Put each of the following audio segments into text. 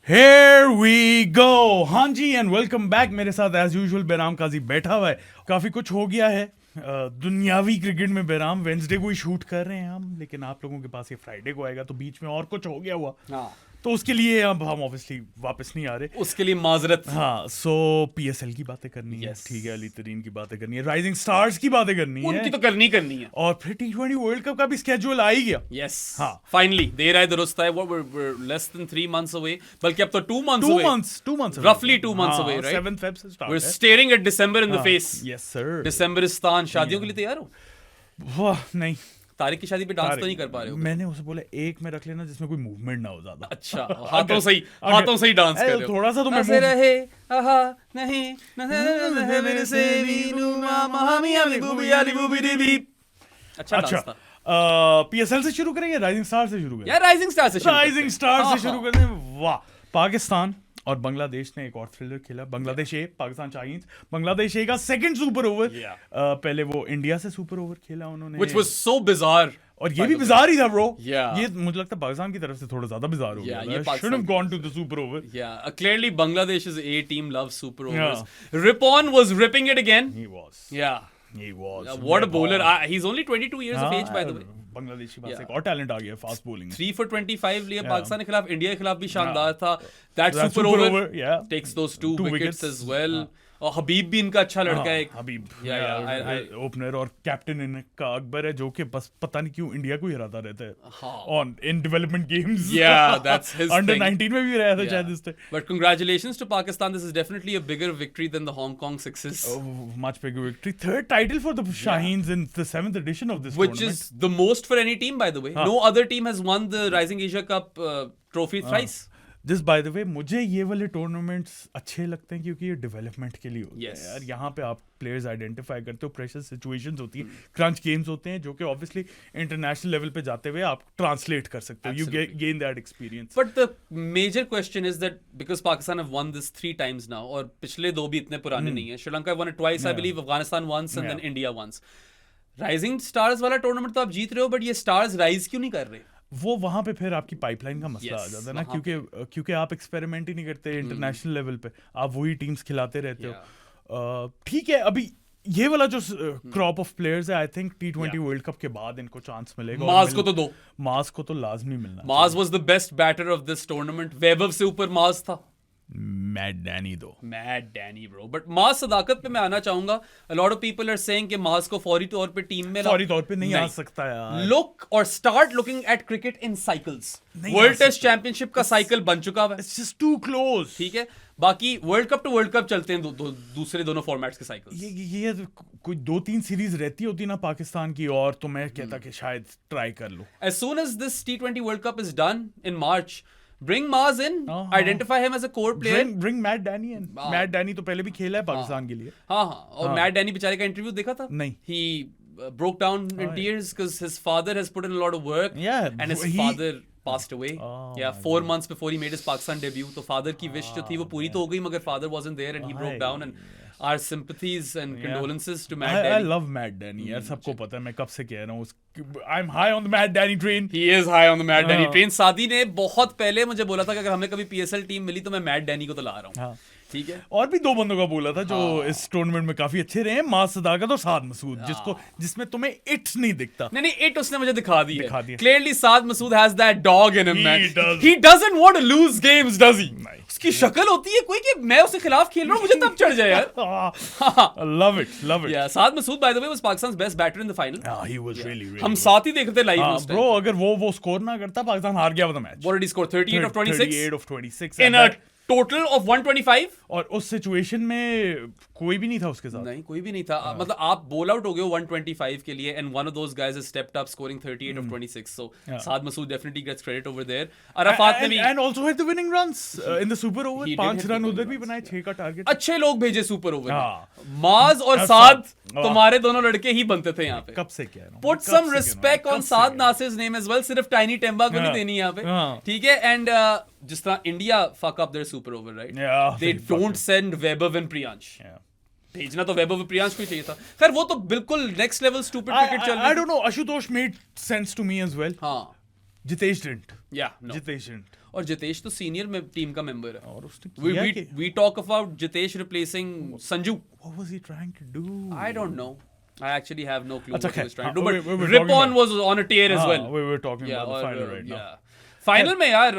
Here we go. हाँ जी and welcome back. मेरे साथ एज यूजुअल बेराम काजी बैठा हुआ है. काफी कुछ हो गया है दुनियावी क्रिकेट में. बेराम वेंसडे को ही शूट कर रहे हैं हम, लेकिन आप लोगों के पास ये फ्राइडे को आएगा, तो बीच में और कुछ हो गया हुआ. हाँ. तो उसके लिए अब हम ऑब्वियसली वापस नहीं आ रहे. उसके लिए माजरत. हाँ. सो पीएसएल की बातें करनी है. Yes. ठीक है. अली तरीन की बातें करनी है. राइजिंग स्टार्स की बातें करनी है. उनकी तो करनी है. और फिर T20 वर्ल्ड कप का भी स्केड्यूल आ ही गया. Yes. हाँ. Finally, देर आए दुरुस्त आए. We're less than 3 months away. बल्कि अब तो 2 months away. 2 months. Roughly 2 months away, right? 7th Feb से start We're है. staring at December in the face. Yes sir. Decemberistan. शादियों के लिए तैयार हो? वाह नहीं. तारिक की शादी पे डांस तो नहीं कर पा रहे हो? मैंने उसे बोला एक में रख लेना जिसमें कोई मूवमेंट ना हो ज्यादा. अच्छा. हाथों से ही डांस कर रहे हो. थोड़ा सा तो ऐसे रहे आहा नहीं मेरे से वीनुमा महामिया लिबुबी लिबुबी दिबी. अच्छा डांस था. पीएसएल से शुरू करेंगे, राइजिंग स्टार से शुरू करेंगे. यार राइजिंग स्टार से शुरू करते हैं. वाह. पाकिस्तान और बांग्लादेश ने एक और थ्रिलर खेला. बांग्लादेश ए, पाकिस्तान शाहीन्स. बांग्लादेश ए का सेकंड सुपर ओवर. पहले वो इंडिया से सुपर ओवर खेला उन्होंने, which was so bizarre. और ये भी बिजार ही था ब्रो. ये मुझे लगता है पाकिस्तान की तरफ से थोड़ा ज्यादा बिजार हो गया. ये should have gone to the super over. Clearly Bangladesh's A team loves super overs. Ripon was ripping it again. He was. He was. What a bowler. He's only 22 years of age, by the way. Bangladesh के पास एक और talent आ गया fast bowling. 3 for 25 लिया पाकिस्तान के खिलाफ. India के खिलाफ भी शानदार था. That super over takes those two wickets as well. और हबीब भी इनका अच्छा लड़का है. हबीब ओपनर और कैप्टन इनका अकबर है, जो कि बस पता नहीं क्यों इंडिया को ही हराता रहता है on in development games. That's his under thing. 19 में भी रहा था शायद इस time. But congratulations to Pakistan. This is definitely a bigger victory than the Hong Kong Sixes. Much bigger victory. Third title for the Shaheens in the 7th edition of this tournament. Which is the most for any team, by the way. No other team has won the Rising Asia Cup trophy thrice. This by the way, मुझे ये वाले tournaments अच्छे लगते हैं क्योंकि ये development के लिए होते हैं यार. यहाँ पे आप प्लेयर्स आइडेंटिफाई करते हो, प्रेशर सिचुएशंस होती है, क्रंच गेम्स होते हैं, जो कि ऑब्वियसली इंटरनेशनल लेवल पे जाते हुए आप ट्रांसलेट कर सकते हो. You gain that experience. But the major question is that because Pakistan have won this 3 times नाउ, और पिछले 2 भी इतने पुराने नहीं है. Sri Lanka won it twice, I believe. Afghanistan once and then India once. Rising stars वाला टूर्नामेंट तो आप जीत रहे हो, बट ये स्टार्स राइज क्यों नहीं कर रहे? वो वहां पे फिर आपकी पाइपलाइन का मसला आ जाता है ना, क्योंकि आप एक्सपेरिमेंट ही नहीं करते इंटरनेशनल लेवल पे. आप वही टीम्स खिलाते रहते हो. ठीक है. अभी ये वाला जो क्रॉप ऑफ प्लेयर्स है, I think T20 world cup के बाद इनको चांस मिलेगा. माज को तो लाजमी मिलना. Maaz was the best batter of this tournament. Vaibhav से ऊपर माज था. Mad Danny bro. बट माज सदाकत पे मैं आना चाहूंगा. A lot of people are saying कि माज को फौरी तौर पे टीम में नहीं आ सकता यार. Look or start looking at cricket in cycles. World test championship का साइकिल बन चुका है. It's just too close. ठीक है. बाकी world cup to world cup चलते हैं दूसरे दोनों फॉर्मेट्स के साइकिल्स. ये कोई 2-3 सीरीज रहती होती ना पाकिस्तान की, और तो मैं कहता कि शायद ट्राई कर लो. As soon as this T20 World Cup is done in March, bring Maz in, identify him as a core player. Bring Matt Danny in. Matt Danny तो पहले भी खेला है पाकिस्तान के लिए. हाँ. और Matt Danny बेचारे का इंटरव्यू देखा था? नहीं. He broke down in tears because his father has put in a lot of work. And his father passed away. 4 months before he made his Pakistan debut. तो father की wish जो थी वो पूरी तो हो गई, मगर father wasn't there and he broke down. And our sympathies and condolences to Matt Danny. I love Matt Danny. यार सबको पता है मैं कब से कह रहा हूँ. I'm high on the Matt Danny train. He is high on the Matt Danny train. सादी ने बहुत पहले मुझे बोला था कि अगर हमें कभी PSL टीम मिली तो मैं Matt Danny को तो ला रहा हूँ. ठीक है. और भी 2 बंदों का बोला था जो इस टूर्नामेंट में काफी अच्छे रहे हैं. माज सदाकत और साद मसूद, जिसमें तुम्हें इट्स नहीं दिखता. नहीं इट उसने मुझे दिखा दी है. Clearly Saad Masood has that dog in him, man. He doesn't want to lose games, does he? उसकी शक्ल होती है कोई कि मैं उसके खिलाफ खेल रहा हूँ, मुझे तब चढ़ जाए यार. Love it. Yeah, Saad Masood by the way was Pakistan's best batter in the final. He was really हम साथ ही देख रहे थे लाइव उस टाइम. ब्रो अगर वो स्कोर ना करता पाकिस्तान हार गया वो match. What did he score? 38 of 26? 38 of 26 in a total of 125. और उस सिचुएशन में कोई भी नहीं था उसके साथ. नहीं कोई भी नहीं था. मतलब आप बोल आउट हो गए 125 के लिए, and one of those guys has stepped up scoring 38 of 26. So Saad Masood definitely gets credit over there. Arafat ने भी and also had the winning runs in the super over. 5 run उधर भी बनाए, 6 का टारगेट. अच्छे लोग भेजे super over में. माज और साद तुम्हारे दोनों लड़के ही बनते थे यहाँ पे. कब से कह रहा हूँ. Put some respect on Saad Nasir's name as well. सिर्फ टाइनी टेम्बा को नहीं देनी यहाँ पे. ठीक है. And जिस तरह India fuck up their super over, right? They don't send Vaibhav and Priyansh. भेजना तो वैभव प्रियांश को ही चाहिए था. खैर वो तो बिल्कुल नेक्स्ट लेवल स्टूपिड क्रिकेट चल रहा है. I don't know. Ashutosh made sense to me as well. हाँ. Jitesh didn't. Yeah, no. Jitesh didn't. और जितेश तो सीनियर में टीम का मेंबर है और उसने किया क्या? we talk about Jitesh replacing Sanju. What was he trying to do? I don't know. I actually have no clue Achha, what he was trying to do. we But were Ripon was on a tear as well. We were talking about the final right now. Final में यार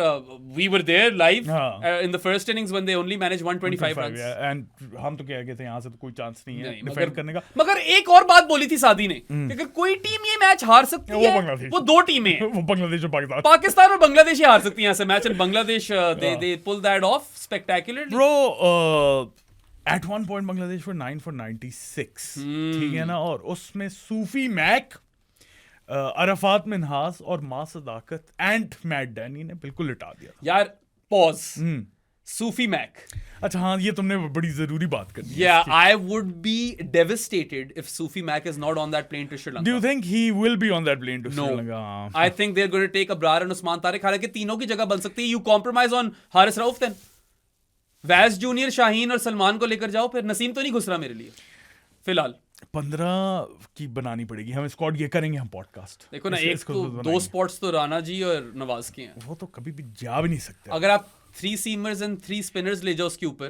we were there live हाँ. in the first innings when they only managed 125 runs. And हम तो कह गए थे यहाँ से तो कोई चांस नहीं है डिफेंड करने का. मगर एक और बात बोली थी सादी ने कि अगर कोई टीम ये मैच हार सकती है वो दो टीमें हैं. वो बांग्लादेश और पाकिस्तान. पाकिस्तान और बांग्लादेश ही हार सकती हैं ऐसे match and Bangladesh they pulled that off spectacularly. Bro, at one point Bangladesh were 9 for 96. ठीक है ना. और उसमें सूफी मैक, अरफात मिन्हास और मां सदाकत एंड मैट डैनी ने बिल्कुल लिटा दिया यार. पॉज. सूफी मैक. अच्छा हाँ, ये तुमने बड़ी जरूरी बात कर दी. Yeah, I would be devastated if Sufi Mac is not on that plane to Sri Lanka. Do you think he will be on that plane to No. Sri Lanka? I think they're going to take Abrar and Usman Tariq. हालांकि तीनों की जगह बन सकती है. You compromise on Haris Rauf then. वैस junior, Shaheen और सलमान को लेकर जाओ. फिर नसीम तो नहीं घुस रहा मेरे लिए फिलहाल. 15 की बनानी पड़ेगी. हम स्क्वाड ये करेंगे, हम पॉडकास्ट. देखो ना, एक तो 2 स्पॉट्स तो राणा जी और नवाज के हैं. वो तो कभी भी जा भी नहीं सकते. अगर आप 3 सीमर्स एंड 3 स्पिनर्स ले जाओ उसके ऊपर,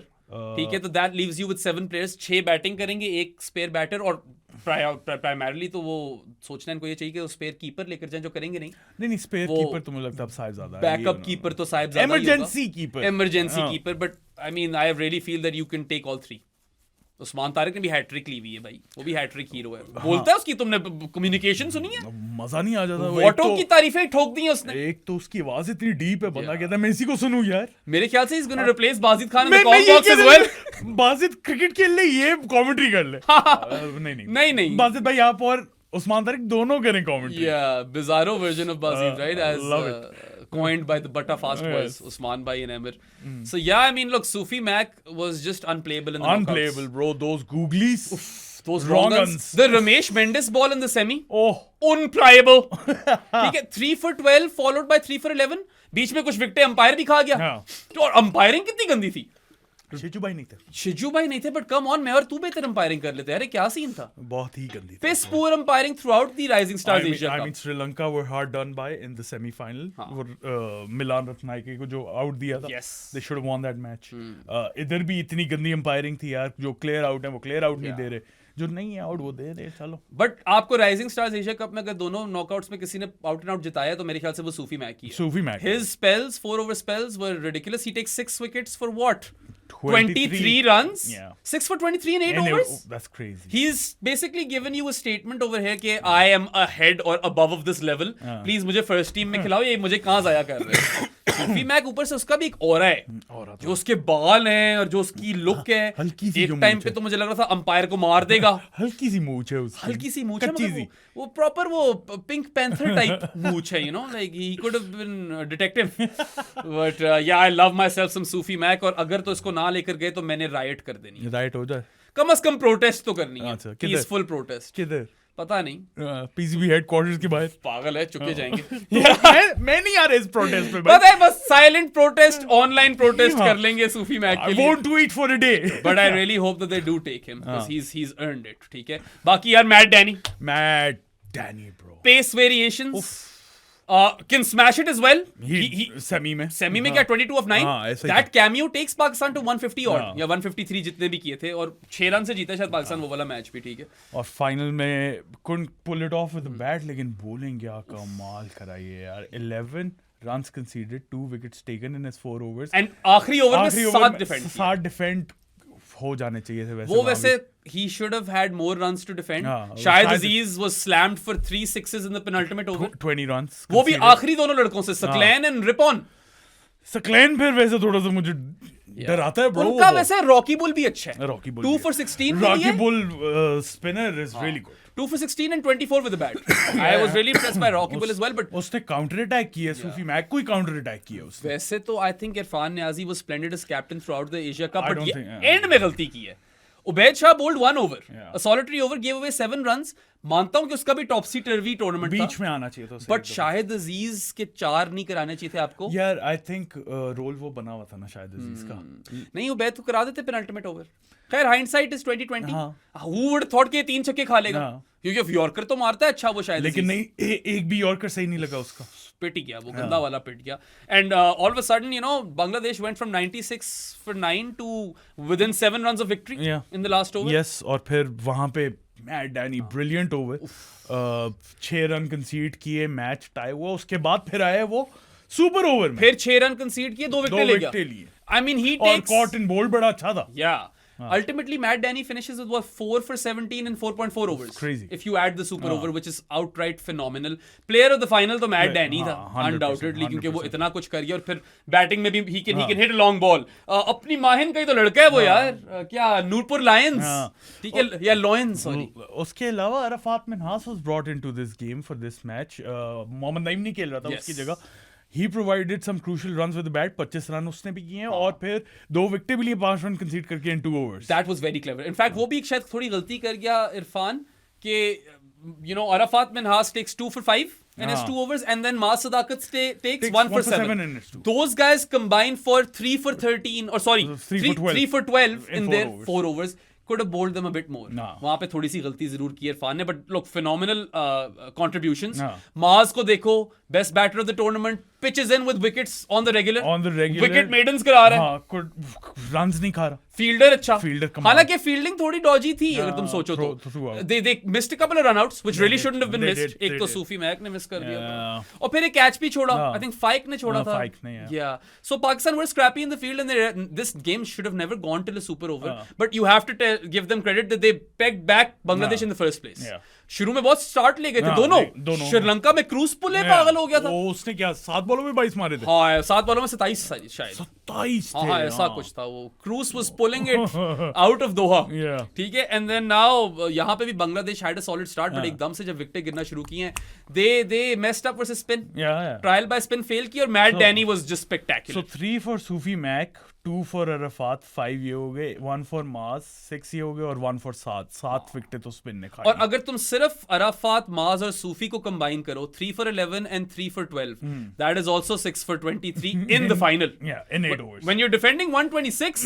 ठीक है, तो that leaves you with 7 players. 6 batting करेंगे, 1 स्पेयर बैटर. और प्राइमरली तो वो सोचना इनको ये चाहिए कि वो स्पेयर कीपर लेकर जाएं, जो करेंगे नहीं. स्पेयर कीपर तो मुझे लगता है अब साहिब ज़्यादा है. बैकअप कीपर तो Sahibzada emergency keeper. But I mean I really feel that you can take all 3. Usman Tariq ने भी हैट्रिक ली हुई है भाई. वो भी हैट्रिक हीरो है. बोलता है उसकी, तुमने कम्युनिकेशन सुनी है? मजा नहीं आ जाता. वोटो की तारीफें ठोक दी है उसने. एक तो उसकी आवाज इतनी डीप है, बंदा कहता है मैं इसी को सुनूं यार. मेरे ख्याल से is gonna replace Bazid Khan in the comm box as well. Bazid cricket खेल ले, ये कमेंट्री कर ले. नहीं बाजिद भाई आप और उस्मान तारिक दोनों करें कमेंट्री. या bizarro version of Bazid, right, as coined by the Butta Fast Boys, Usman Bhai and Amir. So yeah, I mean, look, Sufi Mac was just unplayable in the knockouts. Bro. Those googlies. Those wrong guns. The Ramesh Mendes ball in the semi. Oh. Unplayable. ठीक है, 3 for 12 followed by 3 for 11. बीच में कुछ wicket umpire भी खा गया. और umpiring कितनी गंदी थी. शिजू भाई नहीं थे, बट कम ऑन, मैं और तू बेहतर अंपायरिंग कर लेते. अरे क्या सीन था. बहुत ही गंदी. Piss poor umpiring throughout the Rising Stars Asia Cup. I mean Sri Lanka were hard done by in the semi-final. Milan Rathnayake को जो आउट दिया था. They should have won that match. इधर भी इतनी गंदी अंपायरिंग थी यार. जो क्लियर आउट है वो क्लियर आउट नहीं दे रहे, जो नहीं है आउट वो दे रहे. चलो. बट आपको राइजिंग स्टार्स एशिया कप में अगर दोनों नॉकआउट्स में किसी ने आउट एंड आउट जिताया तो मेरे ख्याल से वो सूफी मैक ही है. His spells, 4 over spells were ridiculous. He takes 6 wickets for what? 23 runs. 6 for 23 in 8 overs. That's crazy. He's basically given you a statement over here कि I am ahead or above of this level. Please मुझे first team में खिलाओ. ये मुझे कहाँ जाया कर रहे हैं. सूफी मैक ऊपर से उसका भी एक ऑरा है, जो उसके बाल हैं और जो उसकी लुक है. एक टाइम पे तो मुझे लग रहा था अंपायर को मार देगा. हल्की सी मूंछ है उसकी. हल्की सी मूंछ है, वो प्रॉपर वो पिंक पैंथर टाइप मूंछ है, you know, like he could have been detective. But yeah I love myself some Sufiyan Muqeem. और अगर तो इसको ना लेकर गए तो मैंने राइट कर देनी है. राइट हो जाए, कम से कम प्रोटेस्ट तो करनी है. Peaceful protest. किधर? पता नहीं. पीसीबी हेडक्वार्टर्स के बाहर. पागल है, चुके जाएंगे. मैं नहीं आ रहा इस प्रोटेस्ट पे. पता है, बस साइलेंट प्रोटेस्ट, ऑनलाइन प्रोटेस्ट कर लेंगे सूफी मैक के लिए. I won't tweet for a day. But I really hope that they do take him because he's earned it. ठीक है. बाकी यार Matt Danny bro. Pace variations. Can smash it as well. He semi में क्या 22 of 9. That cameo takes Pakistan to 150 odd या 153 जितने भी किए थे, और 6 रन से जीता शायद पाकिस्तान वो वाला मैच भी. ठीक है. और फाइनल में couldn't pull it off with the bat, लेकिन bowling क्या कमाल कराई है यार. 11 runs conceded, 2 wickets taken in his 4 overs. And आखिरी ओवर में 7 डिफेंड हो जाने चाहिए थे. वैसे he should have had more runs to defend. Shahid Aziz was slammed for 3 sixes in the penultimate over. 20 runs. वो भी आखिरी दोनों लड़कों से, Saklan and Ripon. Saklan फिर वैसे थोड़ा सा मुझे डर आता है bro. उनका वैसे रॉकी बुल भी अच्छा है. 2 for 16. Rocky bull spinner is really good. 2 for 16 and 24 with the bat. I was really impressed by Rocky Bull as well. But उसने counter attack किया. सूफी मैक को ही counter attack किया उसने. वैसे तो I think Irfan Niazi was splendid as captain throughout the Asia Cup. But end में गलती की है. Ubaid Shah bowled 1 over. A solitary over, gave away 7 runs. मानता हूं कि उसका भी टॉपसी टर्वी टूर्नामेंट था, बीच में आना चाहिए था, बट शाहिद अजीज के 4 नहीं कराने चाहिए थे आपको यार। आई थिंक रोल वो बना हुआ था ना शाहिद अजीज का, नहीं वो बैत तो करा देते पेनल्टीमेट ओवर। खैर hindsight is 2020, who would thought के 3 छक्के खा लेगा, क्योंकि यॉर्कर तो मारता है अच्छा वो शायद, लेकिन नहीं एक भी यॉर्कर सही नहीं लगा उसका, पिट गया वो, गंदा वाला पिट गया। And all of a sudden you know Bangladesh went from 96 for 9 to within 7 runs of victory in the last over. Yes, और फिर वहां पे Matt Danny brilliant over, 6 run concede किए, मैच टाई हुआ, उसके बाद फिर आए वो सुपर ओवर में, फिर 6 रन कंसीड किए, 2 विकेट ले गया। I mean he takes, और कॉट इन बोल्ड बड़ा अच्छा था। Yeah. Ultimately, Matt Danny finishes with what 4 for 17 in 4.4 overs. Crazy. If you add the super over, which is outright phenomenal. Player of the final तो Matt Danny था, undoubtedly, क्योंकि वो इतना कुछ कर गया, और फिर बैटिंग में भी he can hit a long ball. अपनी माहिन का ही तो लड़का है वो यार, क्या नूरपुर लायंस, ठीक है, या लॉयंस सॉरी। उसके अलावा Arfat Minhas was brought into this game for this match. Mohammad Naeem नहीं खेल रहा था उसकी जगह। He provided some crucial runs with the bat. 25 run उसने भी किए हैं, और फिर 2 विकेट भी लिए, 5 रन कंसीड करके in 2 overs. That was very clever. In fact, वो भी शायद थोड़ी गलती कर गया इरफान के, you know, Arafat Minhas takes 2 for 5 in his 2 overs, and then Maaz Sadakat takes 1 for 7 in his 2. Those guys combined for 3 for 13, or sorry, 3 for 12 in their 4 overs. Could have bowled them a bit more. वहां पे थोड़ी सी गलती जरूर की इरफान ने, but look, phenomenal contributions. Maaz को देखो, best batter of the tournament, pitches in with wickets on the regular. Wicket maidens करा रहा है, runs नहीं खा रहा, फील्डर अच्छा, कमाल। हालांकि फील्डिंग थोड़ी डॉजी थी अगर तुम सोचो तो, they missed a couple of run outs which really shouldn't have been missed. एक तो सूफी महक ने मिस कर दिया था, और फिर एक कैच भी छोड़ा, I think फाइक ने छोड़ा था, yeah. So Pakistan were scrappy in the field, and this game should have never gone till a super over, but you have to give them credit that they pegged back Bangladesh in the first place. शुरू में बहुत start ले गए थे दोनों। श्रीलंका में cruise पुले पागल हो गया था, उसने क्या 7 बॉलों में 22 मारे थे। हाँ 7 बॉलों में 27 शायद 27 थे, हाँ ऐसा कुछ था। वो cruise was pulling it out of Doha, ठीक है। एंड देन नाउ यहाँ पे भी Bangladesh had a solid start, but एकदम से जब विकेट गिरना शुरू किए, they messed up versus spin, trial by spin fail की, और Matt Danny was just spectacular. So 3 for Sufiyan Muqeem, 2 for Arafat, 5 ये हो गए, 1 फॉर माज, 6 ये हो गए, और 1 फॉर सात विकेटें तो स्पिन ने खाई। और अगर तुम सिर्फ अरफात, माज और सूफी को कंबाइन करो, 3 for 11 and 3 for 12, that is also 6 for 23 in the final. Yeah, in 8 overs. When you're defending 126,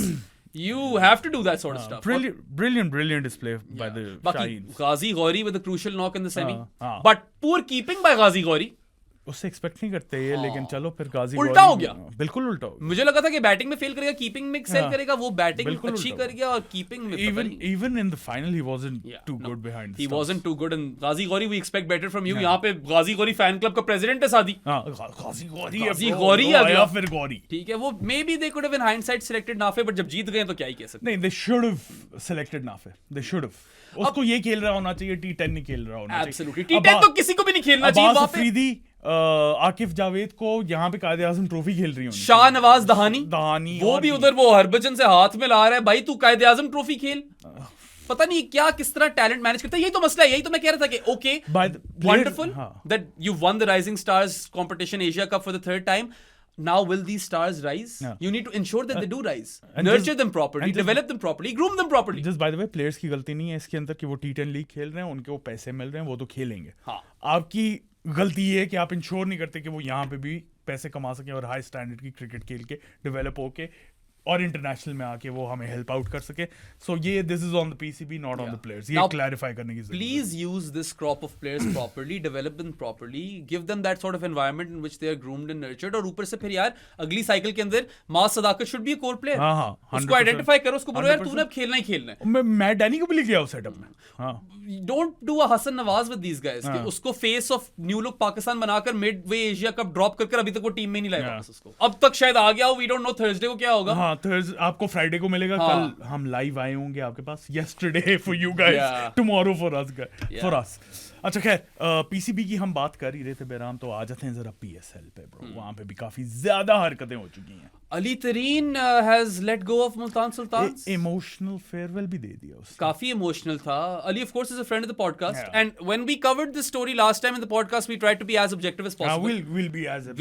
you have to do that sort of stuff. Brilliant display by the Shaheen. Ghazi Ghauri with a crucial knock in the semi, but poor keeping by Ghazi Ghauri. उससे expect नहीं करते ये, लेकिन चलो फिर गाजी उल्टा हो गया, बिल्कुल उल्टा हो गया। मुझे लगा था कि बैटिंग में फेल करेगा, कीपिंग में एक्सेल करेगा, वो बैटिंग अच्छी कर गया, और कीपिंग में even in the final he wasn't too good behind the he wasn't too good, and Ghazi Ghauri we expect better from you. यहाँ पे Ghazi Ghauri फैन क्लब का प्रेसिडेंट है सादी, Ghazi Ghauri आया फिर गौरी, ठीक है। वो maybe they could have in hindsight selected Nafe, but जब जीत गए तो क्या ही कह सकते। नहीं, they should have selected Nafe, they should have। उसको ये खेल रहा होना चाहिए, T10 नहीं खेल रहा होना चाहिए। Absolutely, T10 तो किसी को भी नहीं खेलना चाहिए। वहाँ पे आकिफ जावेद को यहाँ पे कायदे आज़म ट्रॉफी खेल रही हूँ, शाहनवाज दहानी वो भी उधर वो हरभजन से हाथ में ला रहा है, भाई तू कायदे आज़म ट्रॉफी खेल। पता नहीं क्या किस तरह टैलेंट मैनेज करता है, यही तो मसला है। यही तो मैं कह रहा था कि okay wonderful that you one the Rising stars competition Asia cup for the third time. Now will these stars rise? You need to ensure that they do rise. Nurture them properly, develop them properly, groom them properly. Just by the way, players की गलती नहीं है इसके अंदर कि वो T10 league खेल रहे हैं, उनके वो पैसे मिल रहे हैं, वो तो खेलेंगे। आपकी गलती ये है कि आप इंश्योर नहीं करते कि वो यहाँ पे भी पैसे कमा सकें और हाई स्टैंडर्ड की क्रिकेट खेल के डेवलप होके और इंटरनेशनल में आके वो हमें हेल्प आउट कर सके। सो ये this is on the PCB, not on the players. ये क्लैरिफाई करने की जरूरत है। Please use this crop of players properly, develop them properly, give them that sort of environment in which they are groomed and nurtured. और ऊपर से फिर यार अगली साइकिल के अंदर Maaz Sadaqat should be a core player. उसको आइडेंटिफाई करो, उसको बोलो यार तूने अब खेलना ही खेलना है। मैं मैट डैनी को भी लेके आओ सेटअप में। Don't do a Hasan Nawaz with these guys कि उसको face of new look Pakistan बनाकर मिडवे एशिया कप ड्रॉप कर अभी तक वो टीम में नहीं लाया वापस उसको। अब तक शायद आ गया हो, वी डोंट नो थर्सडे को क्या होगा। हां, थर्सडे आपको फ्राइडे को मिलेगा। कल हम लाइव आए होंगे आपके पास। Yesterday for you guys, tomorrow for us. अच्छा खैर, पीसीबी की हम बात कर ही रहे थे बेराम, तो आ जाते हैं जरा पीएसएल पे ब्रो। वहां पे भी काफी ज्यादा हरकतें हो चुकी हैं। Ali Tareen has let go of Multan Sultans. Emotional farewell भी दे दिया उसने। काफी इमोशनल था। Ali of course is a friend of the podcast, and when we covered this story last time in the podcast we tried to be as objective as possible.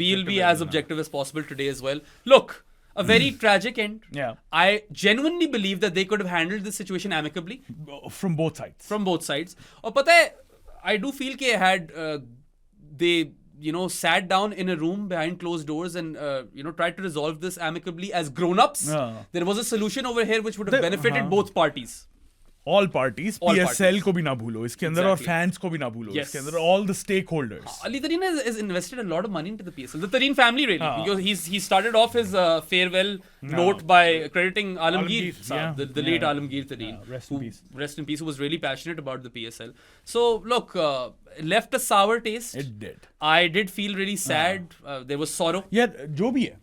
We'll be as objective as possible today as well. Look, a very tragic end. Yeah. I genuinely believe that they could have handled this situation amicably. From both sides. और पता है, I do feel they had they sat down in a room behind closed doors and tried to resolve this amicably as grown-ups. There was a solution over here which would have benefited both parties. All parties, PSL को भी ना भूलो इसके अंदर, और fans को भी ना भूलो इसके अंदर, all the stakeholders. Ali Tareen has invested a lot of money into the PSL. The Tareen family really, because he started off his farewell note by crediting Alamgir, the late Alamgir Tareen, rest in peace, who was really passionate about the PSL. So look, left a sour taste. It did. I did feel really sad. There was sorrow. Yeah, जो भी है.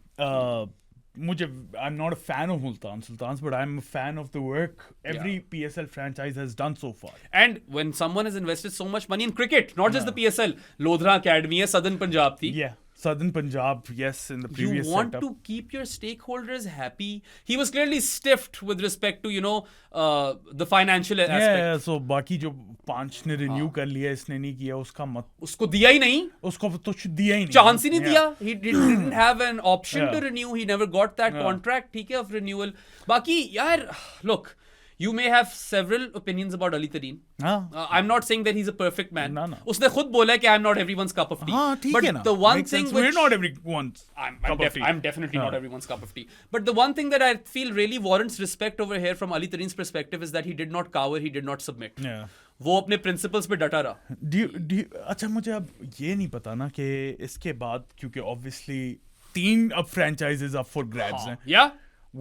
I'm not a fan of Multan Sultans, but I'm a fan of the work every PSL franchise has done so far. And when someone has invested so much money in cricket, not just the PSL, Lodhra Academy, Southern Punjab thi. Yeah. Southern Punjab, yes, in the previous You want setup. to keep your stakeholders happy. He was clearly stiffed with respect to, the financial aspect. Yeah, so बाकी जो 5 ने renew कर लिया, इसने नहीं किया, उसका मत. उसको दिया ही नहीं. उसको तो दिया ही नहीं. Chance ही नहीं दिया. He didn't have an option to renew. He never got that contract, ठीक है, of renewal. बाकी यार, look. You may have several opinions about Ali Tareen. I'm not saying that he's a perfect man. No. उसने खुद बोला है कि I'm not everyone's cup of tea. But the one thing which we're not everyone's cup of tea. I'm definitely not everyone's cup of tea. But the one thing that I feel really warrants respect over here from Ali Tareen's perspective is that he did not cower, he did not submit. Yeah. वो अपने principles पे डटा रहा. अच्छा मुझे अब ये नहीं पता ना कि इसके बाद, क्योंकि obviously 3 अब franchises up for grabs हैं. Yeah.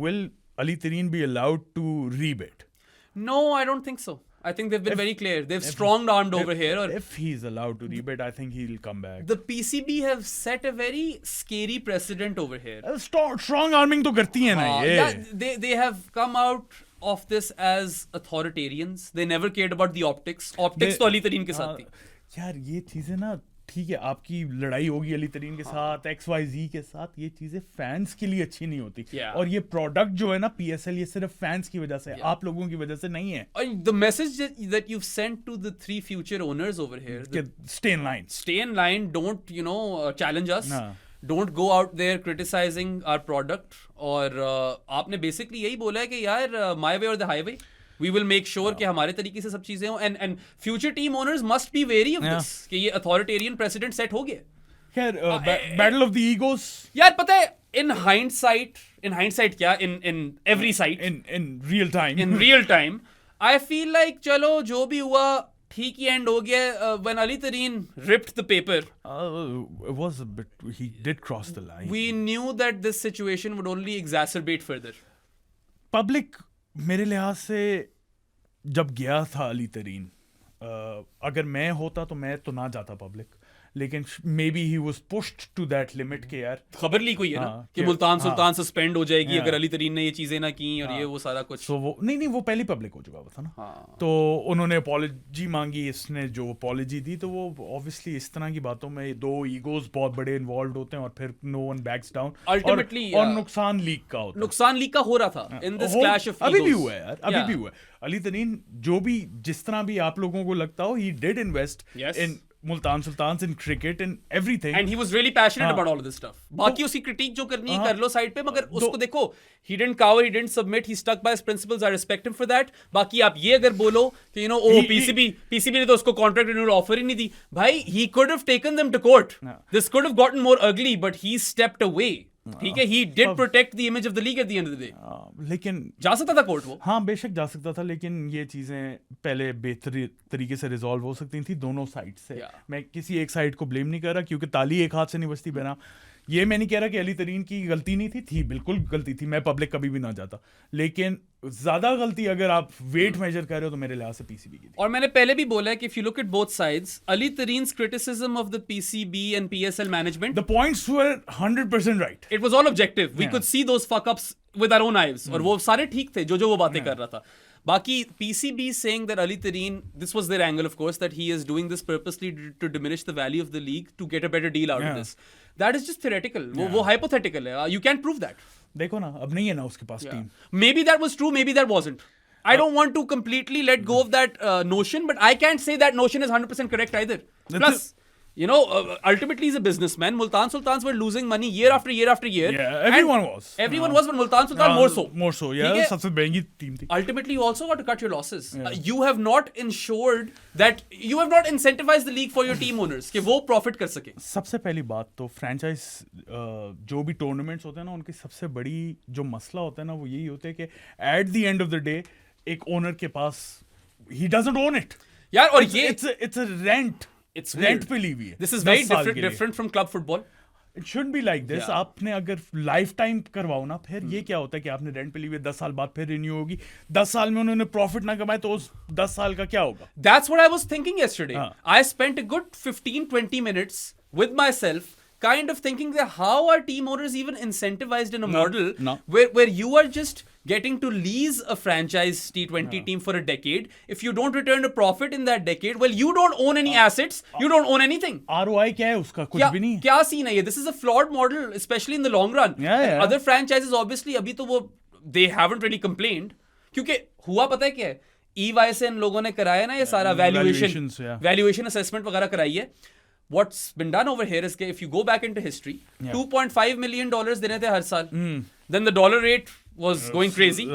Will Ali Tareen be allowed to rebid? No, I don't think so. I think they've been very clear. They've strong-armed over here. If he's allowed to rebid, I think he'll come back. The PCB have set a very scary precedent over here. Strong-arming तो करती है ना ये. Yeah, they have come out of this as authoritarians. They never cared about the optics. Optics तो अली तरीन के साथ थी. यार ये चीजें ना, ठीक है आपकी लड़ाई होगी अली तरीन के साथ, XYZ के साथ, ये चीजें फैंस के लिए अच्छी नहीं होती. और ये प्रोडक्ट जो है ना PSL, ये सिर्फ फैंस की वजह से, आप लोगों की वजह से नहीं है. The message that you've sent to the 3 future owners over here, stay in line. Stay in line. Don't challenge us. Don't go out there criticizing our product. और आपने basically यही बोला है कि यार my way or the highway. We will make sure कि हमारे तरीके से सब चीजें हों, and future team owners must be wary of this कि ये authoritarian precedent set हो गया. खैर battle of the egos. यार पता है in hindsight क्या in every sight in real time I feel like चलो जो भी हुआ ठीक ही end हो गया. When Ali Tareen ripped the paper, it was a bit, he did cross the line. We knew that this situation would only exacerbate further. Public मेरे लिहाज से जब गया था अली तरीन, अगर मैं होता तो मैं तो ना जाता पब्लिक, लेकिन may be he was pushed to that limit के यार खबर लीक हुई है ना कि मुल्तान सुल्तान सस्पेंड हो जाएगी अगर अली तरीन ने ये चीजें ना की और ये वो सारा कुछ. तो वो नहीं वो पहले पब्लिक हो चुका था ना. तो उन्होंने अपॉलॉजी मांगी, इसने जो अपॉलॉजी दी, तो वो ऑब्वियसली इस तरह की बातों में 2 ईगोज बहुत बड़े इन्वॉल्व होते हैं और फिर no one backs down ultimately. और नुकसान लीक का होता है. नुकसान लीक का हो रहा था इन दिस क्लैश ऑफ अभी भी हुआ है यार, अभी भी हुआ है. अली तरीन जो भी जिस तरह भी आप लोगों को लगता हो, he did invest in Multan Sultans, in cricket, in everything. And he was really passionate about all of this stuff. बाकी उसकी critique जो करनी है कर लो साइड पे, मगर उसको देखो, he didn't cower, he didn't submit, he stuck by his principles. I respect him for that. बाकी आप ये अगर बोलो कि PCB ने तो उसको contract renewal offer ही नहीं दी, भाई he could have taken them to court. This could have gotten more ugly, but he stepped away. ठीक है, he did protect the image of the league at the end of the day. लेकिन जा सकता था court वो. हाँ बेशक जा सकता था, लेकिन ये चीजें पहले बेहतर तरीके से रिजॉल्व हो सकती थी दोनों साइड से. मैं किसी एक साइड को ब्लेम नहीं कर रहा, क्योंकि ताली एक हाथ से नहीं बजती बहना. ये मैं नहीं कह रहा कि अली तरीन की गलती नहीं थी बिल्कुल गलती थी. मैं पब्लिक कभी भी ना जाता, लेकिन ज्यादा गलती अगर आप वेट मेजर कर रहे हो तो मेरे लिहाज से पीसीबी की थी. और मैंने पहले भी बोला है कि if you look at both sides, Ali Tareen's criticism of the PCB and PSL management, the points were 100% right. It was all objective. We could see those fuck ups with our own eyes, और वो सारे ठीक थे जो वो बातें कर रहा था. Baki PCB saying that Ali Tareen, this was their angle, of course, that he is doing this purposely to diminish the value of the league to get a better deal out of this. That is just theoretical. वो hypothetical है. You can't prove that. देखो ना, अब नहीं है ना उसके पास team. Maybe that was true, maybe that wasn't. I don't want to completely let go of that notion, but I can't say that notion is 100% correct either. Plus, You know, ultimately he's a businessman. Multan Sultans were losing money year after year after year. Yeah, everyone was. Everyone was, but Multan Sultan more so. More so, yeah. सबसे महंगी team थी. Ultimately, you also got to cut your losses. You have not ensured that you have not incentivized the league for your team owners कि वो profit कर सके. सबसे पहली बात तो franchise जो भी tournaments होते हैं ना उनकी सबसे बड़ी जो मसला होता है ना वो यही होता है कि at the end of the day एक owner के पास he doesn't own it. यार और ये it's a rent. It's rent पे ली हुई है. This is very different from club football. It shouldn't be like this. आपने अगर लाइफ टाइम करवाओ ना फिर ये क्या होता है कि आपने रेंट पे ली हुई 10 साल बाद फिर रिन्यू होगी 10 साल में उन्होंने प्रॉफिट ना कमाए तो उस 10 साल का क्या होगा. That's what I was thinking yesterday. I spent a good 15-20 minutes with myself kind of thinking that how are team owners even incentivized in a model where you are just getting to lease a franchise T20 team for a decade. If you don't return a profit in that decade, well, you don't own any assets. You don't own anything. ROI क्या है उसका? कुछ भी नहीं. क्या scene है ये? This is a flawed model, especially in the long run. Yeah. Other franchises, obviously, अभी तो वो they haven't really complained. क्योंकि हुआ पता है क्या है? EY से इन लोगों ने कराया ना ये सारा valuation assessment वगैरह कराई है. What's been done over here is that if you go back into history, $2.5 million देने थे हर साल. Then the dollar rate was going crazy.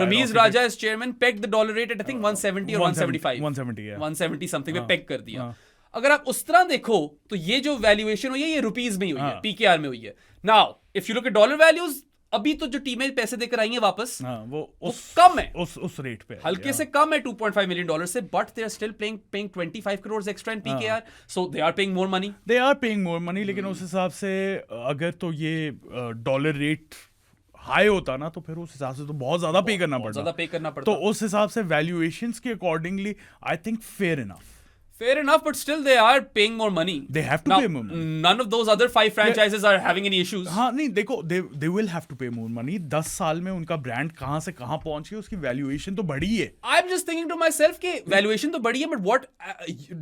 Ramiz Raja as chairman pegged the dollar rate at I think 170 or 175. 170 yeah. 170 something पे peg कर दिया. अगर आप उस तरह देखो तो ये जो वैल्यूएशन हुई है ये रुपीस में हुई है, PKR में हुई है. Now, if you look at dollar values, अभी तो जो टीमें पैसे देकर आई हैं वापस वो कम है उस रेट पे हल्के से कम है $2.5 million से but they are still paying 25 crores extra in PKR so they are paying more money लेकिन उस हिसाब से अगर तो ये डॉलर रेट हाई होता ना तो फिर उस हिसाब से तो बहुत ज्यादा पे करना पड़ता तो उस हिसाब से वैल्यूएशंस के accordingly I think fair enough, but still they are paying more money. They have to pay more money. None of those other 5 franchises are having any issues. हाँ नहीं देखो they will have to pay more money. 10 साल में उनका brand कहाँ से कहाँ पहुंच गया उसकी वैल्यूएशन तो बढ़ी है. I'm just thinking to myself कि वैल्यूएशन तो बढ़ी है but what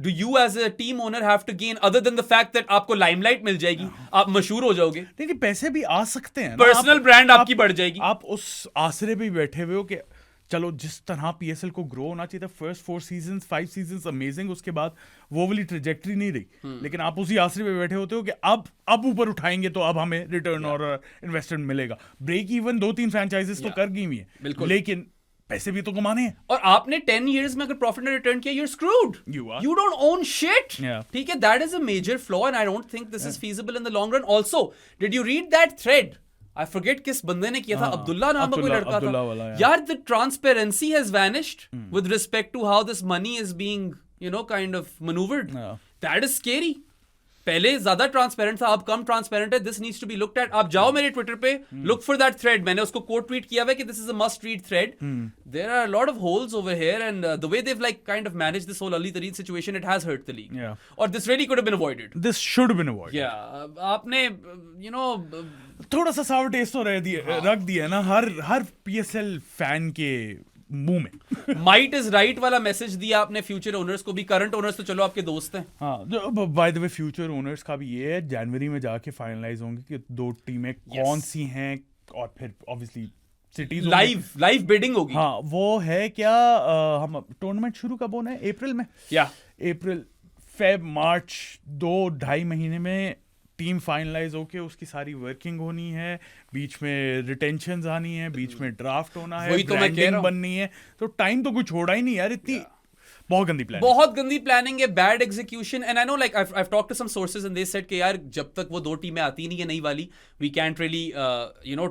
do you as a team owner have to gain other than the fact that आपको limelight मिल जाएगी, आप मशहूर हो जाओगे. नहीं पैसे भी आ सकते हैं. Personal brand आपकी बढ़ जाएगी. आप उस आसरे पे बैठे हुए हो कि चलो जिस तरह PSL को ग्रो होना चाहिए था फर्स्ट 4 सीजंस 5 सीजंस अमेजिंग उसके बाद वो वाली ट्रेजेक्टरी नहीं रही लेकिन आप उसी आसरे पे बैठे होते हो कि अब ऊपर उठाएंगे तो अब हमें रिटर्न और इन्वेस्टमेंट मिलेगा. ब्रेक इवन 2-3 फ्रेंचाइजेस तो कर गई हुई है लेकिन पैसे भी तो कमाने हैं और आपने 10 years में अगर प्रॉफिट ने रिटर्न किया you're screwed. You don't own shit. ठीक है, that is a major flaw and I don't think this is feasible in the long run. Also, did you read that thread? I forget किस बंदे ने किया था. अब्दुल्ला नाम का कोई लड़का था यार. The transparency has vanished with respect to how this money is being kind of maneuvered. That is scary. पहले ज्यादा ट्रांसपेरेंट था अब कम ट्रांसपेरेंट है. This needs to be looked at. आप जाओ मेरे ट्विटर पे लुक फॉर दैट थ्रेड. मैंने उसको कोट ट्वीट किया हुआ है कि this is a must read thread. There are a lot of holes over here and the way they have like kind of managed this whole Ali Tareen situation it has hurt the league. और this really could have been avoided. This should have been avoided. या आपने थोड़ा सा सावर test तो रख दिया ना हर PSL fan के मुंह में. माइट इज राइट वाला मैसेज दिया आपने फ्यूचर ओनर्स को भी. करंट ओनर्स तो चलो आपके दोस्त हैं. हाँ by the way future owners का भी ये है जनवरी में जाके फाइनलाइज होंगे कि 2 टीमें कौन सी हैं और फिर ऑब्वियसली सिटीज लाइव बिडिंग होगी. हाँ वो है क्या हम टूर्नामेंट शुरू कब होना है अप्रैल में. अप्रैल फेब मार्च 2-2.5 महीने में टीम फाइनलाइज होके उसकी सारी वर्किंग होनी है. बीच में रिटेंशंस आनी है, बीच में ड्राफ्ट होना है, ब्रांडिंग बननी है. तो टाइम तो कुछ छोड़ा ही नहीं यार. इतनी बहुत गंदी प्लानिंग है. Bad execution. And I know like I have talked to some sources and they said कि यार जब तक वो 2 टीमें आती नहीं है नई वाली we can't really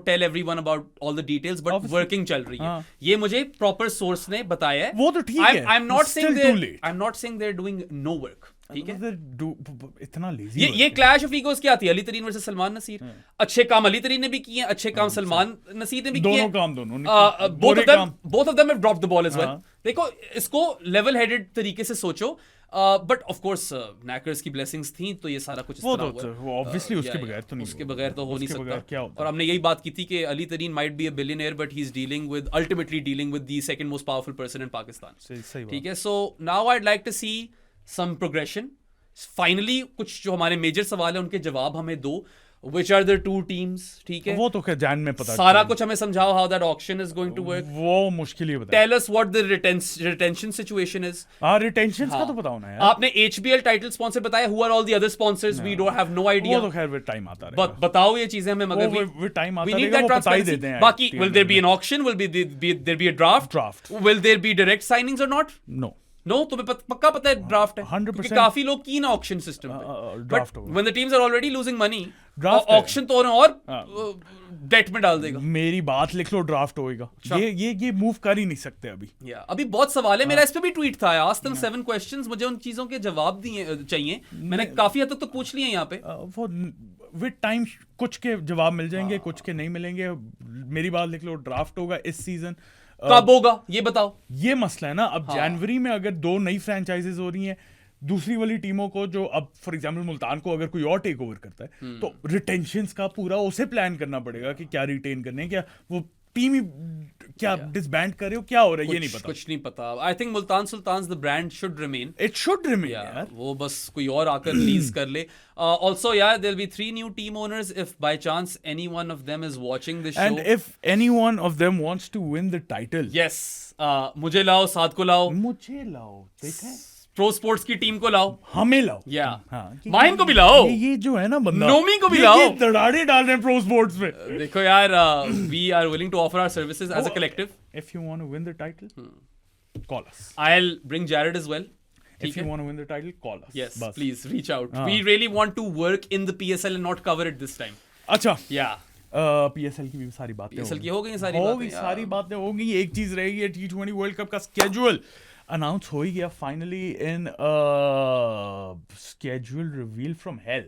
tell everyone about all the details but working चल रही है. ये मुझे प्रॉपर सोर्स ने बताया है. वो तो ठीक है. I am not saying they are doing no work. ठीक है, इतना लेजी. ये क्लैश ऑफ ईगोस क्या थी? अली तरीन वर्सेस सलमान नसीर. अच्छे काम अली तरीन ने भी किए, अच्छे काम सलमान नसीर ने भी किए. दोनों both of them have dropped the ball as well. देखो इसको लेवल हेडेड तरीके से सोचो. बट ऑफ कोर्स नैकर्स की ब्लेसिंग्स थी तो ये सारा कुछ इस तरह हुआ. वो ऑब्वियसली उसके बगैर तो हो नहीं सकता. और हमने यही बात की थी कि Ali Tareen might be a billionaire but he is ultimately dealing with the second most powerful person in Pakistan. ठीक है, so now I would like to see some progression. Finally कुछ जो हमारे मेजर सवाल है उनके जवाब हमें दो. which are the two teams, ठीक है? वो तो क्या जान में पता सारा कुछ हमें समझाओ how that auction is going to work. वो मुश्किल ही बता। Tell us what the retention situation is. retentions का तो पता होना यार। आपने HBL title sponsor बताया, who are all the other sponsors? We don't have no idea. वो तो खैर with time आता रहेगा। बताओ ये चीजें हमें, मगर with time आता we need रहेगा, that वो बता ही transparency. देते हैं। बाकी will there be an auction? Will there be a draft? Will there be direct signings or not? No. No, तुम्हें पक्का पता है ड्राफ्ट है 100%। क्योंकि काफी लोग कीन ऑक्शन सिस्टम पे, draft but when the teams are already losing money, draft auction तो और डेट में डाल देगा। मेरी बात लिख लो, ड्राफ्ट होएगा। ये मूव कर ही नहीं सकते अभी। अभी बहुत सवाल है। मेरा इस पे भी ट्वीट था, आज तक 7 क्वेश्चंस, मुझे उन चीजों के जवाब दिए चाहिए। मैंने काफी हद तक तो पूछ लिए यहाँ पे। वो विद टाइम कुछ के जवाब मिल जाएंगे, कुछ के नहीं मिलेंगे। मेरी बात लिख लो, ड्राफ्ट होगा इस सीजन। कब होगा ये बताओ? ये मसला है ना। अब जनवरी में अगर 2 नई फ्रेंचाइजेस हो रही हैं, दूसरी वाली टीमों को जो अब फॉर एग्जांपल मुल्तान को अगर कोई और टेक ओवर करता है, तो रिटेंशंस का पूरा उसे प्लान करना पड़ेगा कि क्या रिटेन करने हैं, क्या वो टीम ही क्या डिसबैंड कर रहे हो, क्या हो रहा है, ये नहीं पता। कुछ नहीं पता। I think Multan Sultans the brand should remain. It should remain यार। वो बस कोई और आकर लीज कर ले। Also, yeah, there'll be 3 new team owners if by chance any one of them is watching this show. And if any one of them wants to win the title. Yes. मुझे लाओ, साथ को लाओ। मुझे लाओ, देखा? प्रो स्पोर्ट्स की team को लाओ, हमें लाओ। माइन को भी लाओ, ये जो है ना बंदा, नोमी को भी लाओ। दड़ाड़े डाल रहे हैं प्रो स्पोर्ट्स पे। देखो यार, we are willing to offer our services as a collective. If you want to win the title, call us. I'll bring Jared as well. If you want to win the title, call us. Yes, please reach out. We really want to work in the PSL and not cover it this time. अच्छा, yeah. PSL की भी सारी बातें PSL की हो गई सारी बातें हो गई। एक चीज रहेगी, T20 वर्ल्ड कप का स्केड्यूल अनाउंस हो ही गया finally in schedule reveal from hell.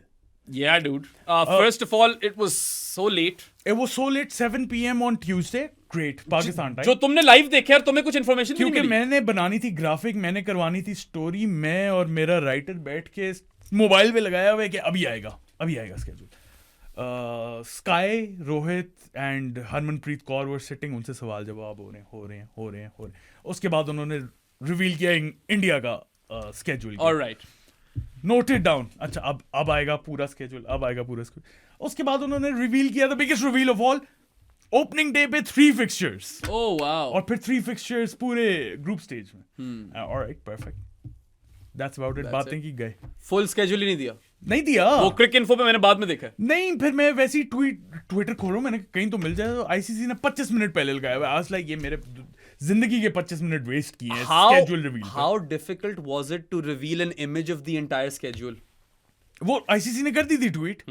Yeah, dude. First of all, it was so late. It was so late, 7 PM on Tuesday. Great, Pakistan time. जो तुमने लाइव देखे और तुम्हें कुछ information नहीं मिली? क्योंकि मैंने बनानी थी ग्राफिक, मैंने करवानी थी स्टोरी, मैं और मेरा राइटर बैठ के मोबाइल पे लगाया हुआ है कि अभी आएगा schedule. Sky, Rohit and Harmanpreet Kaur were sitting, उनसे सवाल जवाब हो रहे हैं। उसके बाद उन्होंने रिवील किया इंडिया का स्केड्यूल। Alright, noted down. अच्छा, अब आएगा पूरा स्केड्यूल। उसके बाद उन्होंने रिवील किया the biggest reveal of all, opening day पे 3 फिक्सचर्स। Oh wow. और फिर 3 फिक्सचर्स पूरे ग्रुप स्टेज में। Alright, perfect, that's about it. बातें की गए, फुल स्केड्यूल ही नहीं दिया। वो क्रिक इन्फो पे मैंने बाद में देखा। नहीं, फिर मैं वैसे ही ट्विटर खोलूं, मैंने कहीं तो मिल जाए, तो आईसीसी ने 25 मिनट पहले लगाया हुआ। आज लाइक ये मेरे जिंदगी के 25 मिनट वेस्ट किए हैं schedule reveal. How difficult was it to reveal an image of the entire schedule? वो आईसीसी ने कर दी थी ट्वीट।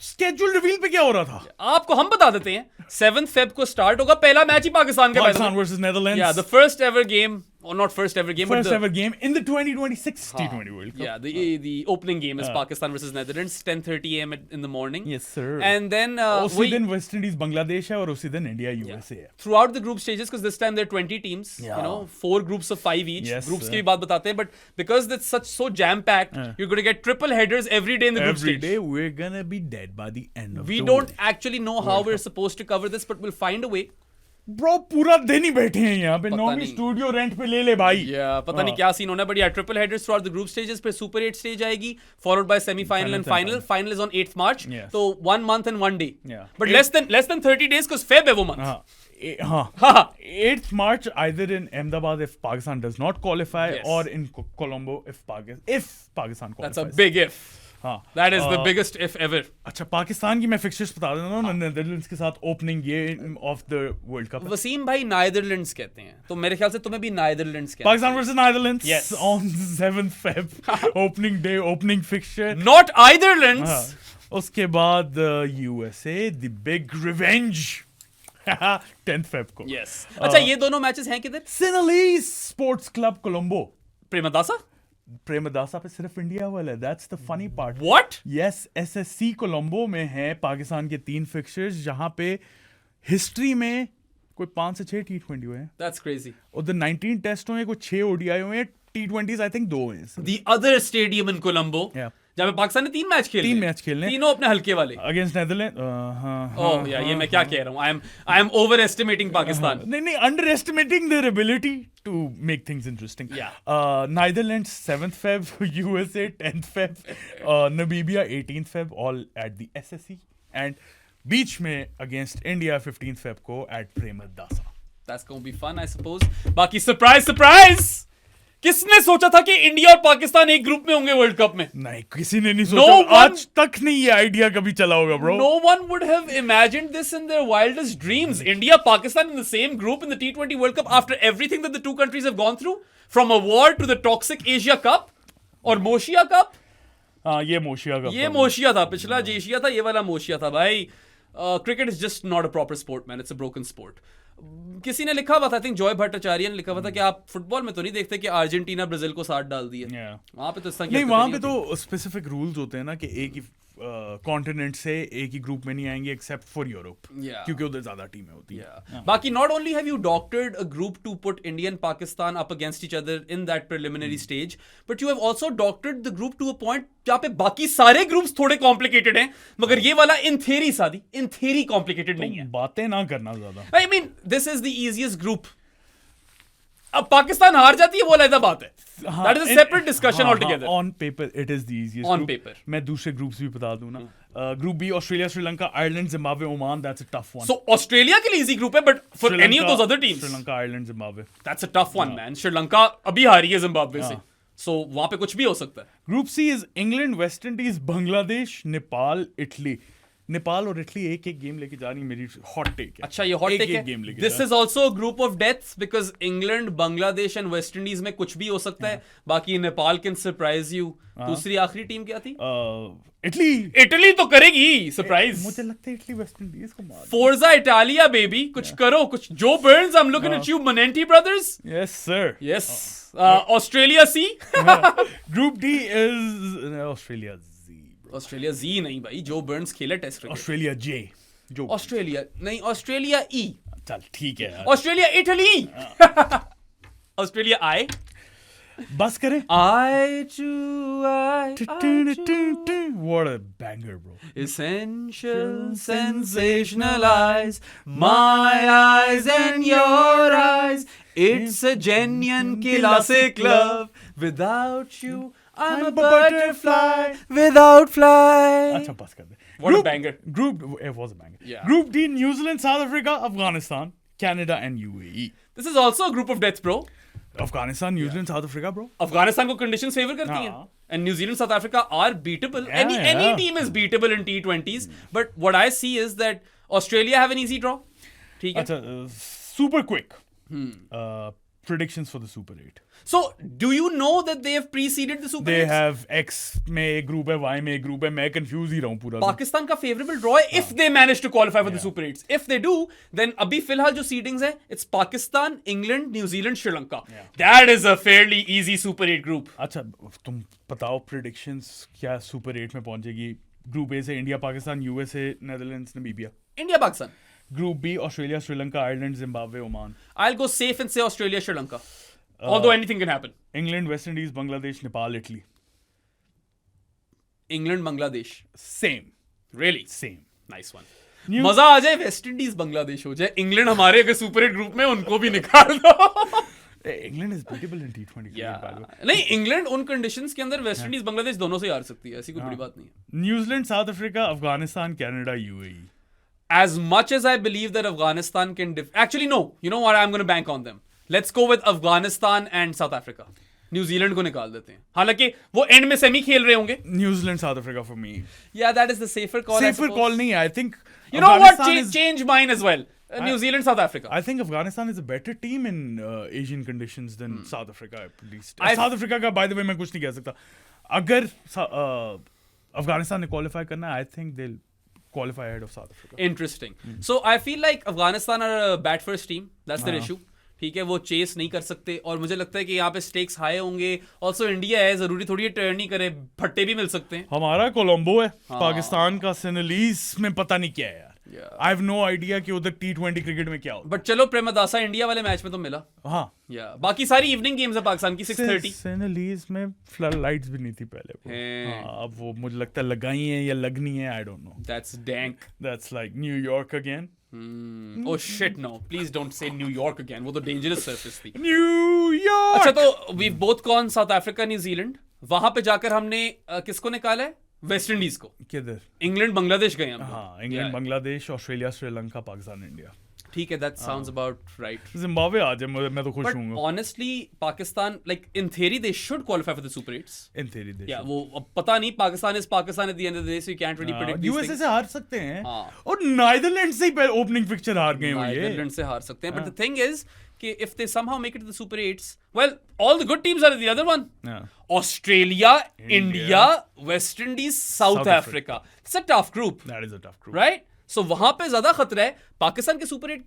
स्केड्यूल रिवील पे क्या हो रहा था आपको हम बता देते हैं। 7 फेब को स्टार्ट होगा पहला match he Pakistan versus Netherlands. Yeah, the first ever game, or not first ever game, first ever game in the 2026 T20 World Cup. Yeah, the opening game is Pakistan versus Netherlands, 10:30 AM in the morning. Yes sir. And then उसी दिन waste Indies Bangladesh है और उसी दिन India USA है। Throughout the group stages, because this time there are 20 teams, you know, 4 groups of 5 each. Yes, groups की भी बात बताते हैं, but because it's so jam packed, you're going to get triple headers every day in the group stage. Every day we're gonna be dead by the end of we the don't world. actually know how we're supposed to cover this, but we'll find a way. Bro, पूरा दिन ही बैठे हैं यहाँ पे, normal studio rent पे ले भाई। पता नहीं क्या सीन होना है, but triple headers through out the group stages, फिर सुपर 8 स्टेज आएगी, followed by semifinal and final. Final is on 8th March, तो 1 month and 1 day, but less than 30 days because Feb है वो month. 8th March either in Ahmedabad if Pakistan does not qualify, or in Colombo if Pakistan qualifies. That's a big if. That is the biggest if ever. अच्छा, पाकिस्तान की मैं fixtures बता देता हूँ। Netherlands के साथ opening game of the World Cup. Wasim भाई Netherlands कहते हैं, तो मेरे ख्याल से तुम्हें भी नीदरलैंड्स कहते हैं। Pakistan versus Netherlands on 7th Feb, opening day, opening fixture. Not Eitherlands. उसके बाद USA, the big revenge, 10th Feb को। Yes. अच्छा, ये दोनों मैचेस हैं किधर? सिनेलीज स्पोर्ट्स क्लब कोलंबो। प्रेमदासा पे सिर्फ इंडिया वाला है। That's the funny part. What? Yes, SSC Colombo में है पाकिस्तान के 3 फिक्सचर्स, जहां पे हिस्ट्री में कोई 5 से 6 T20 हुए हैं। That's crazy. और द 19 टेस्ट हुए, कोई 6 ओडीआई हुए हैं, T20s आई थिंक 2 हैं। The other stadium in Colombo, जहाँ पे पाकिस्तान ने 3 मैच खेले, तीनों अपने हल्के वाले अगेंस्ट नीदरलैंड। ओह यार, ये मैं क्या कह रहा हूँ, I am over estimating Pakistan. नहीं, under estimating their ability to make things interesting. Netherlands 7th Feb, USA 10th Feb, Namibia 18th Feb, all at the SSE, and बीच में against India 15th Feb को at Premadasa. That's gonna be fun, I suppose. बाकी surprise किसने सोचा था कि India और पाकिस्तान एक group में होंगे वर्ल्ड कप में? नहीं, किसी ने नहीं सोचा। आज तक नहीं ये आइडिया कभी चला होगा bro. No one would have imagined this in their wildest dreams. India, Pakistan in the same group in the T20 World Cup after everything that the two countries have gone through, from a war to the toxic Asia Cup और मोशिया cup. हाँ, ये मोशिया cup, ये मोशिया था, पिछला जेशिया था, ये वाला मोशिया था भाई। Cricket is just not a proper sport man, it's a broken sport. किसी ने लिखा हुआ था, आई थिंक जॉय भट्टाचार्य ने लिखा हुआ था कि आप फुटबॉल में तो नहीं देखते कि अर्जेंटीना ब्राजील को 60 डाल दिए। वहां पे तो इस तरह की नहीं, वहां पे तो स्पेसिफिक रूल्स होते हैं ना कि एक ही कॉन्टिनेंट से एक ही ग्रुप में नहीं आएंगे एक्सेप्ट फॉर यूरोप, क्योंकि उधर ज्यादा टीमें होती है। बाकी not only have you doctored a group to put India and Pakistan up against each other in that preliminary stage, but you have also doctored the group to a point जहां पे बाकी सारे ग्रुप्स थोड़े कॉम्प्लिकेटेड हैं, मगर ये वाला in theory complicated नहीं है। बातें ना करना ज्यादा। I mean this is the easiest group. अब पाकिस्तान हार जाती है वो अलग बात है, that is a separate discussion altogether. On paper it is the easiest on group. paper. मैं दूसरे ग्रुप्स भी बता दूं ना। Group B Australia, Sri Lanka, Ireland, Zimbabwe, Oman, that's a tough one. So Australia के लिए इजी ग्रुप है, but for any of those other teams, Sri Lanka, Ireland, Zimbabwe, that's a tough one man. Sri Lanka अभी हारी है जिम्बाब्वे से, so वहां पे कुछ भी हो सकता है। Group C is England, West Indies, Bangladesh, Nepal, Italy. Nepal और इटली एक गेम लेके जा रही, मेरी हॉट टेक है। अच्छा, ये हॉट टेक है। This is also a group of deaths because England, Bangladesh and West Indies में कुछ भी हो सकता है। बाकी नेपाल कैन सरप्राइज यू। दूसरी आखिरी टीम क्या थी? इटली तो करेगी सरप्राइज। मुझे लगता है इटली वेस्ट इंडीज को मार। फोर्जा इटालिया बेबी, कुछ करो, कुछ। Joe Burns, I am looking at you, मनेंटी brothers. Yes sir, yes. Australia C. Group D is Australia जी नहीं भाई, जो बर्न्स खेला टेस्ट क्रिकेट। ऑस्ट्रेलिया जे, जो ऑस्ट्रेलिया नहीं, ऑस्ट्रेलिया ई। चल ठीक है यार। Australia Italy. ऑस्ट्रेलिया आई। बस करें। I to I. What a banger, bro. Essential, sensationalize my eyes and your eyes. It's a genuine classic love. Without you, I'm a butterfly without fly. अच्छा बस कर दे. What a banger. It was a banger. Yeah. Group D, New Zealand, South Africa, Afghanistan, Canada and UAE. This is also a group of death, bro. Afghanistan, New Zealand, South Africa, bro. Afghanistan को conditions favor करती हैं. And New Zealand, South Africa are beatable. Any team is beatable in T20s. But what I see is that Australia have an easy draw. ठीक है. अच्छा, super quick. Predictions for the Super 8. So, do you know that they have preceded the Super 8? They have X में एक group है, Y में एक group है. मैं confuse ही रहा हूँ पूरा. पाकिस्तान का favorable draw है if they manage to qualify for the Super 8s. If they do, then अभी फिलहाल जो seedings है, it's Pakistan, England, New Zealand, Sri Lanka. That is a fairly easy Super 8 group. अच्छा, तुम बताओ predictions क्या Super 8 में पहुंचेगी? Group A से India, Pakistan, USA, Netherlands, Namibia. India, Pakistan. Group B, Australia, Sri Lanka, Ireland, Zimbabwe, Oman. I'll go safe and say Australia, Sri Lanka. Although anything can happen. England, West Indies, Bangladesh, Nepal, Italy. England, Bangladesh. Same. Really? Same. Nice one. मजा आ जाए waste Indies Bangladesh हो जाए, England हमारे अगर super 8 group में उनको भी निकाल दो. England is beatable in T20. नहीं, इंग्लैंड उन कंडीशंस के अंदर वेस्ट इंडीज बांग्लादेश दोनों से हार सकती है, ऐसी कोई बड़ी बात नहीं है. New Zealand, south Africa, Afghanistan, Canada, UAE. As much as I believe that Afghanistan can actually no, you know what, I'm going to bank on them. Let's go with Afghanistan and South Africa. New Zealand को निकाल देते हैं, हालांकि वो and में semi खेल रहे होंगे. New Zealand, south Africa for me. Yeah, that is the safer call. Safer call नहीं, I think. You know what? Change mine as well. New Zealand, South Africa. I think Afghanistan is a better team in Asian conditions than South Africa at least. South Africa का by the way मैं कुछ नहीं कह सकता. अगर अफगानिस्तान ने qualify करना है, I think they'll qualify ahead of South Africa. Interesting. So I feel like Afghanistan are a bat first team. That's their issue. ठीक है, वो चेस नहीं कर सकते और मुझे लगता है कि यहाँ पे स्टेक्स हाई होंगे. ऑल्सो इंडिया है, जरूरी थोड़ी टर्न नहीं करे, फट्टे भी मिल सकते हैं. हमारा कोलंबो है, पाकिस्तान का सेनेगलीज में पता नहीं क्या है यार. आई हैव नो आइडिया कि उधर T20 क्रिकेट में क्या होता है। बट चलो प्रेमदासा इंडिया वाले मैच में तो मिला। हाँ बाकी सारी इवनिंग गेम्स है पाकिस्तान की 6:30। सेनेगलीज में फ्लड लाइट्स भी नहीं थी पहले। अब वो मुझे लगता है लगाई है या लगनी है, I don't know. That's dank. That's like New York again. Oh shit, no. Please don't say New York again. वो तो dangerous surface थी। न्यूयॉर्क। अच्छा तो we've both gone South Africa, New Zealand. वहां पे जाकर हमने किसको निकाला है? वेस्ट इंडीज को। किधर? इंग्लैंड बांग्लादेश गए हम। हाँ, England Bangladesh, Australia Sri Lanka, Pakistan India. ठीक है, that sounds about right. Zimbabwe आ जाए, मैं तो खुश हूँ। But honestly, Pakistan, like in theory, they should qualify for the Super 8s. In theory, they should. वो अब पता नहीं, Pakistan is Pakistan at the end of the day, so you can't really predict these things. USA से हार सकते हैं, और Netherlands से ही ओपनिंग फिक्चर हार गए हुए हैं। नीदरलैंड से हार सकते हैं, but the thing is कि if they somehow make it to the Super 8s, well, all the good teams are the other one. Australia, India, West Indies, South Africa. It's a tough group. That is a tough group. Right? So वहां पे ज्यादा खतरा है। पाकिस्तान के super 8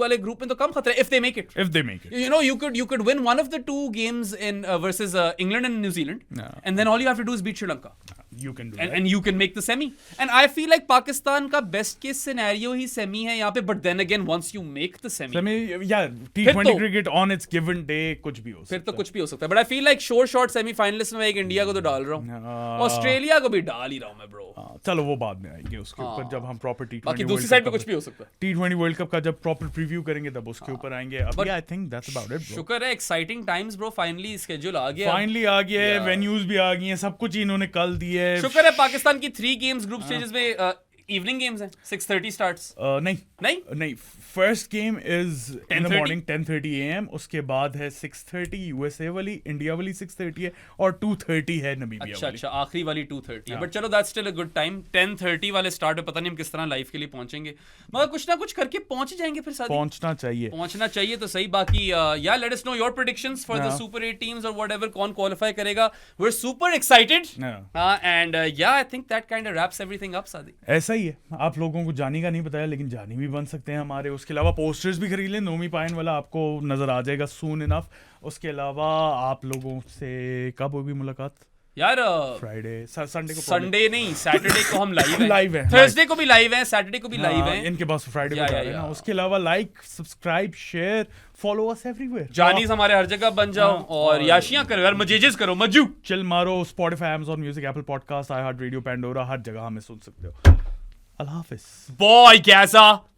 वाले group में तो कम खतरा है if they make it. If they make it. You know, you could win one of the two games in versus England and New Zealand, and then all you have to do is beat Sri Lanka. You can do and you can make the semi. And I feel like Pakistan का best case scenario ही semi है यहाँ पे, but then again once you make the semi, yeah, T20 cricket on its given day कुछ भी हो सकता है। फिर तो कुछ भी हो सकता है। But I feel like short semi finalist में एक इंडिया को तो डाल रहा हूँ, ऑस्ट्रेलिया को भी डाल ही रहा हूँ मैं ब्रो। चलो वो बाद में आएंगे उसके ऊपर, जब हम प्रॉपर T20 बाकी दूसरी साइड पे कुछ भी हो सकता है। T20 वर्ल्ड कप का जब प्रॉपर प्रीव्यू करेंगे तब उसके ऊपर आएंगे। अभी I think that's about it, bro. शुक्र है, exciting times bro, finally schedule आ गया। फाइनली आ गया है, वेन्यूज भी आ गई हैं, सब कुछ इन्होंने कल दिए। शुक्र है पाकिस्तान की 3 गेम्स ग्रुप स्टेजेस में इवनिंग गेम्स हैं, 6:30 स्टार्ट्स। नहीं, first game is in the morning 10:30 AM, उसके बाद है 6:30 यूएसए वाली, इंडिया वाली 6:30 है, और 2:30 है नमीबिया वाली। अच्छा, आखिरी वाली 2:30 है, बट चलो that's still a good time. 10:30 वाले स्टार्ट में पता नहीं हम किस तरह लाइव के लिए पहुंचेंगे, मगर कुछ ना कुछ करके पहुंच जाएंगे। फिर साथ पहुंचना चाहिए तो सही। बाकी या let us know your predictions for the super 8 teams और व्हाटएवर, कौन क्वालिफाई करेगा। We are super excited and I think that kind of wraps everything up Saadi. ऐसा ही है, आप लोगों को जानी का नहीं बताया, लेकिन जानी भी बन सकते हैं हमारे। उसके अलावा पोस्टर्स भी खरीद लें, नोमी पाइन वाला आपको नजर आ जाएगा सून इनफ। उसके अलावा आप लोगों से कब होगी मुलाकात यार? फ्राइडे, संडे नहीं, सैटरडे को हम लाइव हैं, थर्सडे को भी लाइव हैं, सैटरडे को भी लाइव हैं। इनके पास फ्राइडे को जा रहे हैं ना। उसके अलावा like, subscribe, share, follow us everywhere. जानीज हमारे हर जगह बन जाओ, और याशियां करो यार, मजेजेस करो, मज्जू चिल मारो। Spotify, Amazon music, Apple podcast, iHeartRadio, Pandora, हर जगह हमें सुन सकते हो। अल्लाह हाफिज। बॉय कैसा